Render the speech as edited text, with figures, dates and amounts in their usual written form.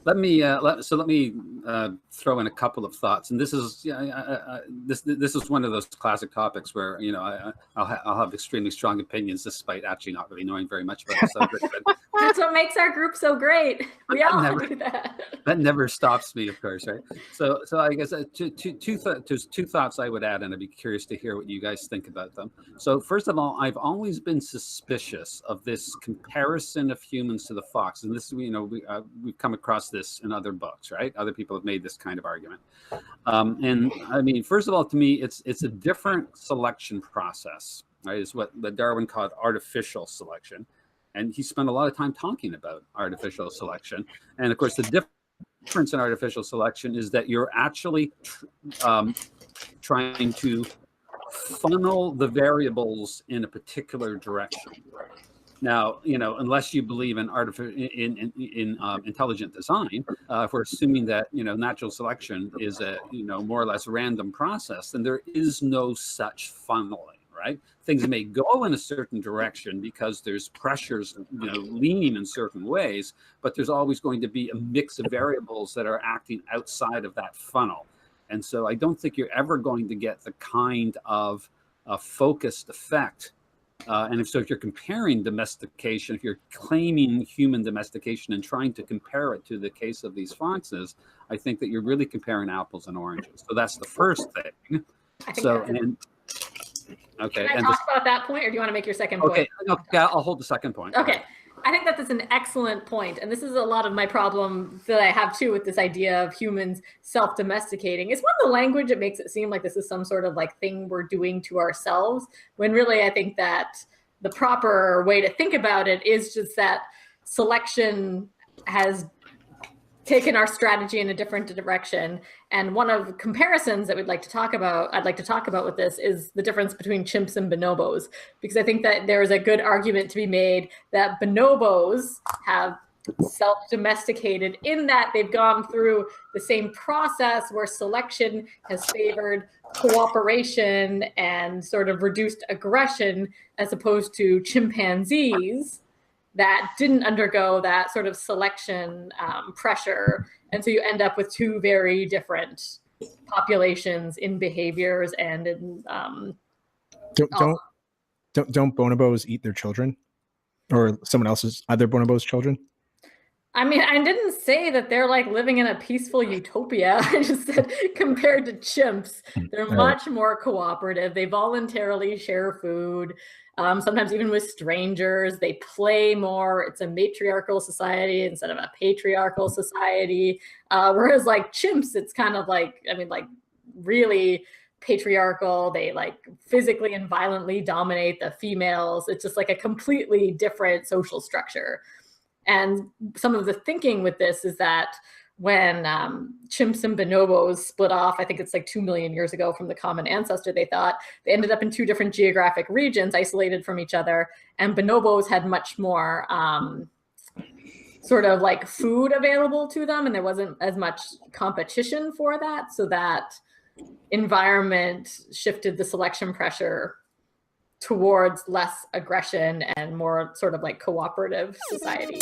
let me throw in a couple of thoughts, and this is this is one of those classic topics where I'll have extremely strong opinions despite actually not really knowing very much about the subject. That's what makes our group so great. We all do that. That never stops me, of course, right? So I guess two thoughts I would add, and I'd be curious to hear what you guys think about them. So first of all, I've always been suspicious of this comparison of humans to the fox, and this we've come across this in other books, right? Other people have made this kind of argument, and I mean, first of all, to me, it's a different selection process, right? It's what Darwin called artificial selection, and he spent a lot of time talking about artificial selection, and of course, the difference in artificial selection is that you're actually trying to funnel the variables in a particular direction. Now, unless you believe in intelligent design, if we're assuming that natural selection is a more or less random process, then there is no such funneling, right? Things may go in a certain direction because there's pressures, leaning in certain ways, but there's always going to be a mix of variables that are acting outside of that funnel. And so I don't think you're ever going to get the kind of focused effect. And if you're comparing domestication, if you're claiming human domestication and trying to compare it to the case of these foxes, I think that you're really comparing apples and oranges. So that's the first thing. Okay. Can I talk about that point, or do you want to make your second point? Okay, yeah, I'll hold the second point. Okay. I think that is an excellent point. And this is a lot of my problem that I have too with this idea of humans self-domesticating. It's one of the language that makes it seem like this is some sort of like thing we're doing to ourselves, when really I think that the proper way to think about it is just that selection has taken our strategy in a different direction. And one of the comparisons that I'd like to talk about with this is the difference between chimps and bonobos, because I think that there is a good argument to be made that bonobos have self-domesticated in that they've gone through the same process where selection has favored cooperation and sort of reduced aggression, as opposed to chimpanzees that didn't undergo that sort of selection pressure. And so you end up with two very different populations in behaviors and in... Don't bonobos eat their children? Or someone else's, other bonobos' children? I mean, I didn't say that they're like living in a peaceful utopia. I just said compared to chimps, they're much more cooperative. They voluntarily share food. Sometimes even with strangers, they play more. It's a matriarchal society instead of a patriarchal society. Whereas like chimps, it's kind of like, really patriarchal. They like physically and violently dominate the females. It's just like a completely different social structure. And some of the thinking with this is that when chimps and bonobos split off, I think it's like 2 million years ago from the common ancestor, they thought they ended up in two different geographic regions isolated from each other. And bonobos had much more sort of like food available to them, and there wasn't as much competition for that. So that environment shifted the selection pressure towards less aggression and more sort of like cooperative society.